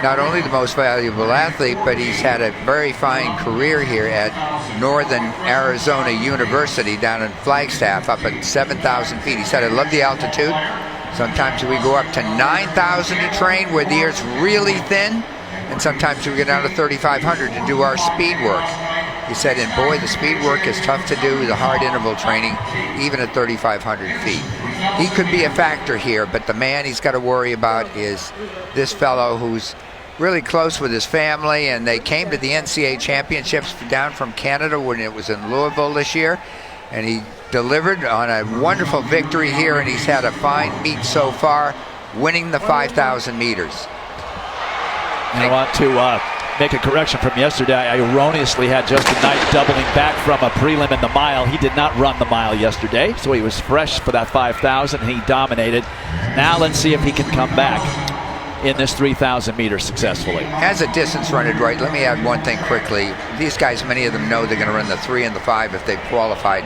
not only the most valuable athlete, but he's had a very fine career here at Northern Arizona University down in Flagstaff, up at 7,000 feet. He said, I love the altitude. Sometimes we go up to 9,000 to train where the air's really thin, and sometimes we get down to 3,500 to do our speed work. He said, and boy, the speed work is tough to do, the hard interval training, even at 3,500 feet. He could be a factor here, but the man he's got to worry about is this fellow who's really close with his family, and they came to the NCAA championships down from Canada when it was in Louisville this year, and he delivered on a wonderful victory here, and he's had a fine meet so far, winning the 5,000 meters. And I want to make a correction from yesterday. I erroneously had Justin Knight doubling back from a prelim in the mile. He did not run the mile yesterday, so he was fresh for that 5,000, and he dominated. Now let's see if he can come back in this 3,000 meters successfully. As a distance runner, Dwight, let me add one thing quickly. These guys, many of them know they're going to run the 3 and the 5 if they've qualified.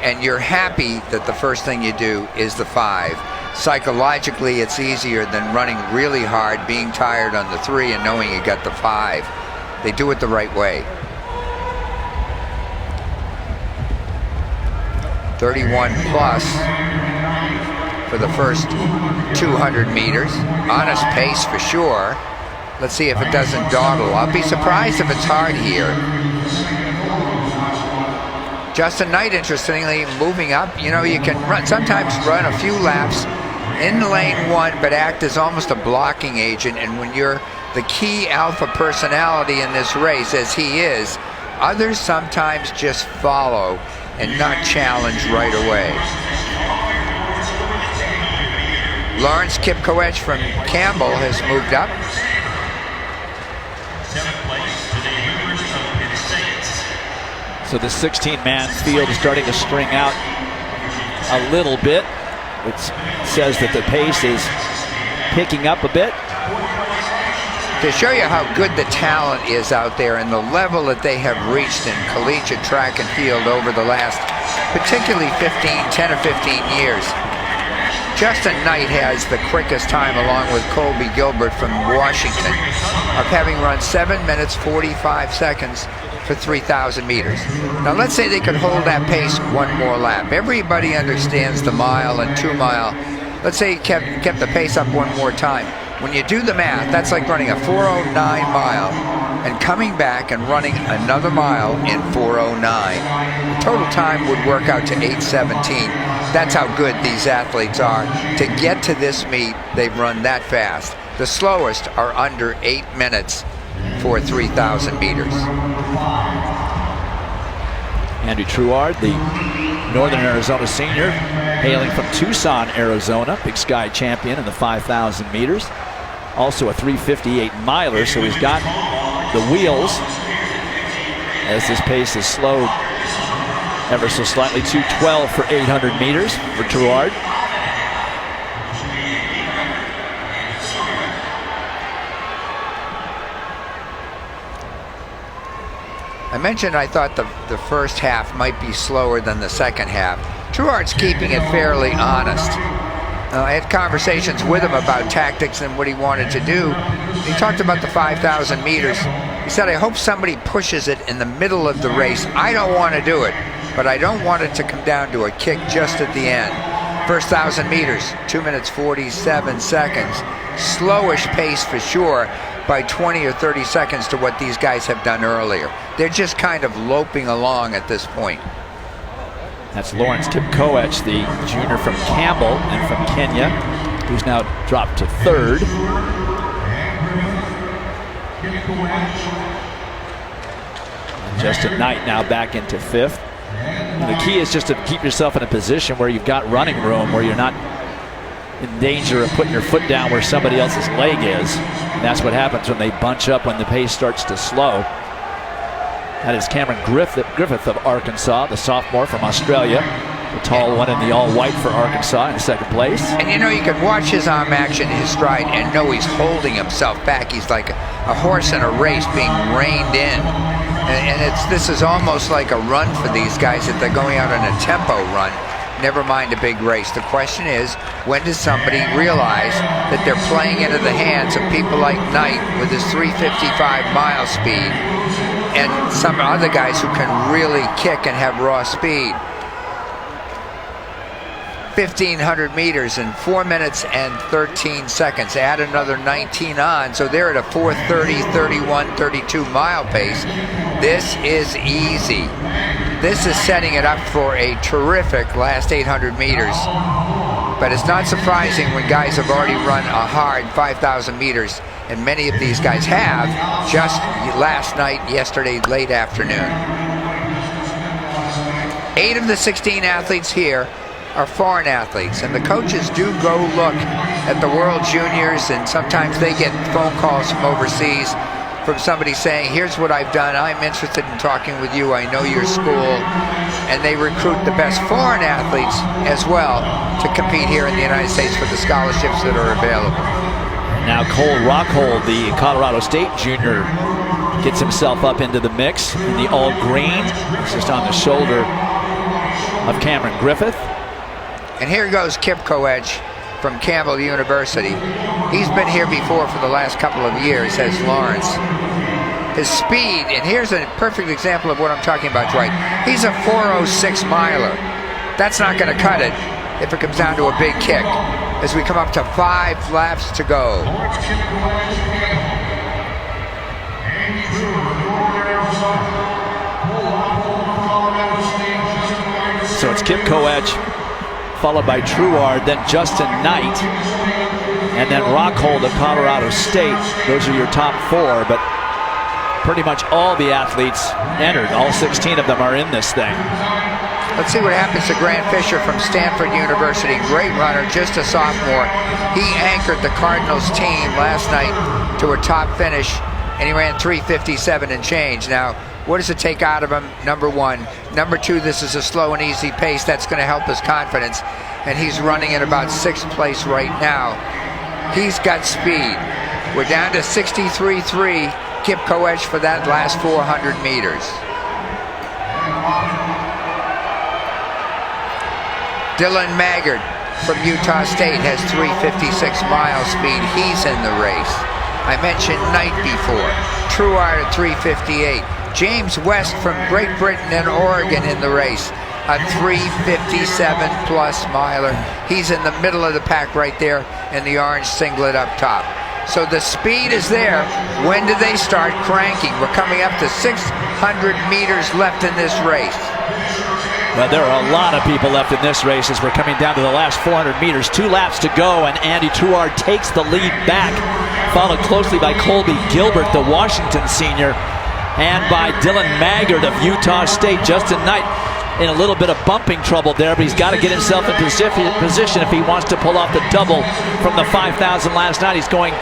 And you're happy that the first thing you do is the 5. Psychologically, it's easier than running really hard, being tired on the 3 and knowing you got the 5. They do it the right way. 31 plus for the first 200 meters. Honest pace for sure. Let's see if it doesn't dawdle. I'll be surprised if it's hard here. Justin Knight, interestingly, moving up. You know, you can sometimes run a few laps in lane 1, but act as almost a blocking agent. And when you're the key alpha personality in this race, as he is, others sometimes just follow and not challenge right away. Lawrence Kipkoech from Campbell has moved up. So the 16-man field is starting to string out a little bit, which says that the pace is picking up a bit. To show you how good the talent is out there and the level that they have reached in collegiate track and field over the last, particularly 10 or 15 years. Justin Knight has the quickest time, along with Colby Gilbert from Washington, of having run 7 minutes 45 seconds for 3,000 meters. Now let's say they could hold that pace one more lap. Everybody understands the mile and 2 mile. Let's say he kept the pace up one more time. When you do the math, that's like running a 4:09 mile and coming back and running another mile in 4:09. The total time would work out to 8:17. That's how good these athletes are. To get to this meet, they've run that fast. The slowest are under 8 minutes for 3,000 meters. Andy Truard, the Northern Arizona senior, hailing from Tucson, Arizona, Big Sky champion in the 5,000 meters. Also a 3:58 miler, so he's got the wheels as this pace is slowed ever so slightly. 2:12 for 800 meters for Truard. I mentioned I thought the first half might be slower than the second half. Truard's keeping it fairly honest. I had conversations with him about tactics and what he wanted to do. He talked about the 5,000 meters. He said, I hope somebody pushes it in the middle of the race. I don't want to do it, but I don't want it to come down to a kick just at the end. First 1,000 meters, 2 minutes 47 seconds. Slowish pace for sure, by 20 or 30 seconds to what these guys have done earlier. They're just kind of loping along at this point. That's Lawrence Kipkoech, the junior from Campbell and from Kenya, who's now dropped to 3rd. And Justin Knight now back into 5th. And the key is just to keep yourself in a position where you've got running room, where you're not in danger of putting your foot down where somebody else's leg is. And that's what happens when they bunch up when the pace starts to slow. That is Cameron Griffith of Arkansas, the sophomore from Australia. The tall one in the all-white for Arkansas in 2nd place. And you know, you can watch his arm action, his stride, and know he's holding himself back. He's like a horse in a race being reined in. And this is almost like a run for these guys, that they're going out on a tempo run. never mind a big race. The question is, when does somebody realize that they're playing into the hands of people like Knight with his 355 mile speed and some other guys who can really kick and have raw speed? 1,500 meters in 4 minutes and 13 seconds. Add another 19 on, so they're at a 4:30, 31, 32 mile pace. This is easy. This is setting it up for a terrific last 800 meters. But it's not surprising when guys have already run a hard 5,000 meters, and many of these guys have just last night, yesterday, late afternoon. 8 of the 16 athletes here are foreign athletes, and the coaches do go look at the World Juniors, and sometimes they get phone calls from overseas from somebody saying, here's what I've done, I'm interested in talking with you, I know your school, and they recruit the best foreign athletes as well to compete here in the United States for the scholarships that are available. Now Cole Rockhold, the Colorado State junior, gets himself up into the mix in the all green. It's just on the shoulder of Cameron Griffith. And here goes Kip Coedge from Campbell University. He's been here before for the last couple of years as Lawrence. His speed, and here's a perfect example of what I'm talking about, Dwight. He's a 4:06 miler. That's not going to cut it if it comes down to a big kick as we come up to 5 laps to go. So it's Kip Coedge, followed by Truard, then Justin Knight, and then Rockhold of Colorado State. Those are your top 4, but pretty much all the athletes entered. All 16 of them are in this thing. Let's see what happens to Grant Fisher from Stanford University. Great runner, just a sophomore. He anchored the Cardinals team last night to a top finish, and he ran 3:57 and change. Now, what does it take out of him? Number 1. Number 2, this is a slow and easy pace. That's going to help his confidence. And he's running in about 6th place right now. He's got speed. We're down to 63.3. Kip Coedge for that last 400 meters. Dylan Maggard from Utah State has 3:56 mile speed. He's in the race. I mentioned Knight before. Truard at 3:58. James West from Great Britain and Oregon in the race, a 3:57 plus miler. He's in the middle of the pack right there in the orange singlet up top. So the speed is there. When do they start cranking? We're coming up to 600 meters left in this race. Well, there are a lot of people left in this race as we're coming down to the last 400 meters. 2 laps to go, and Andy Truard takes the lead back, followed closely by Colby Gilbert, the Washington senior, and by Dylan Maggard of Utah State. Justin Knight in a little bit of bumping trouble there, but he's got to get himself in position if he wants to pull off the double from the 5,000 last night. He's going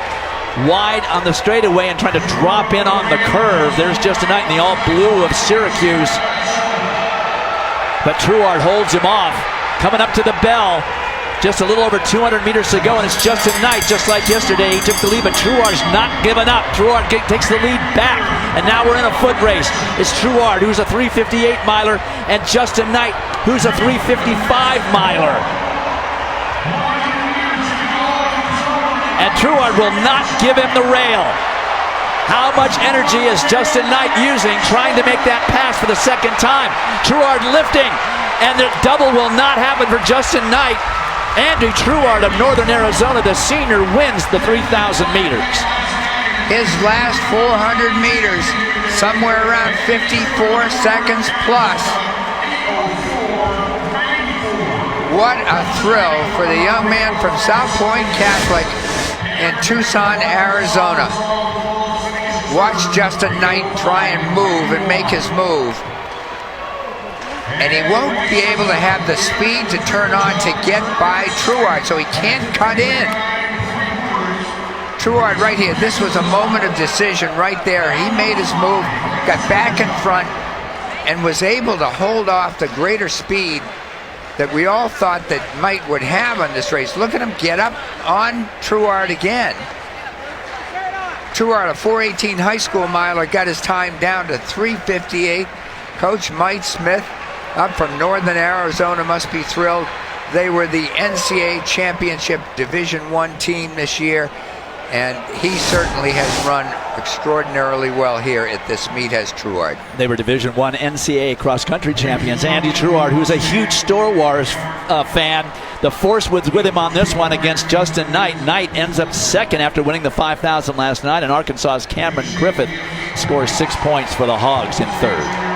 wide on the straightaway and trying to drop in on the curve. There's Justin Knight in the all blue of Syracuse. But Truard holds him off. Coming up to the bell. Just a little over 200 meters to go, and it's Justin Knight, just like yesterday. He took the lead, but Truard's not giving up. Truard takes the lead back, and now we're in a foot race. It's Truard, who's a 3:58 miler, and Justin Knight, who's a 3:55 miler. And Truard will not give him the rail. How much energy is Justin Knight using trying to make that pass for the second time? Truard lifting, and the double will not happen for Justin Knight. Andy Truard of Northern Arizona, the senior, wins the 3,000 meters. His last 400 meters, somewhere around 54 seconds plus. What a thrill for the young man from South Point Catholic in Tucson, Arizona. Watch Justin Knight try and move and make his move. And he won't be able to have the speed to turn on to get by Truard, so he can't cut in. Truard right here, this was a moment of decision right there. He made his move, got back in front, and was able to hold off the greater speed that we all thought that Knight would have on this race. Look at him get up on Truard again. Truard, a 4:18 high school miler, got his time down to 3:58. Coach Mike Smith up from Northern Arizona must be thrilled. They were the NCAA Championship Division I team this year, and he certainly has run extraordinarily well here at this meet, has Truard. They were Division I NCAA cross-country champions. Andy Truard, who's a huge Star Wars fan. The force was with him on this one against Justin Knight. Knight ends up second after winning the 5,000 last night, and Arkansas's Cameron Griffith scores 6 points for the Hogs in third.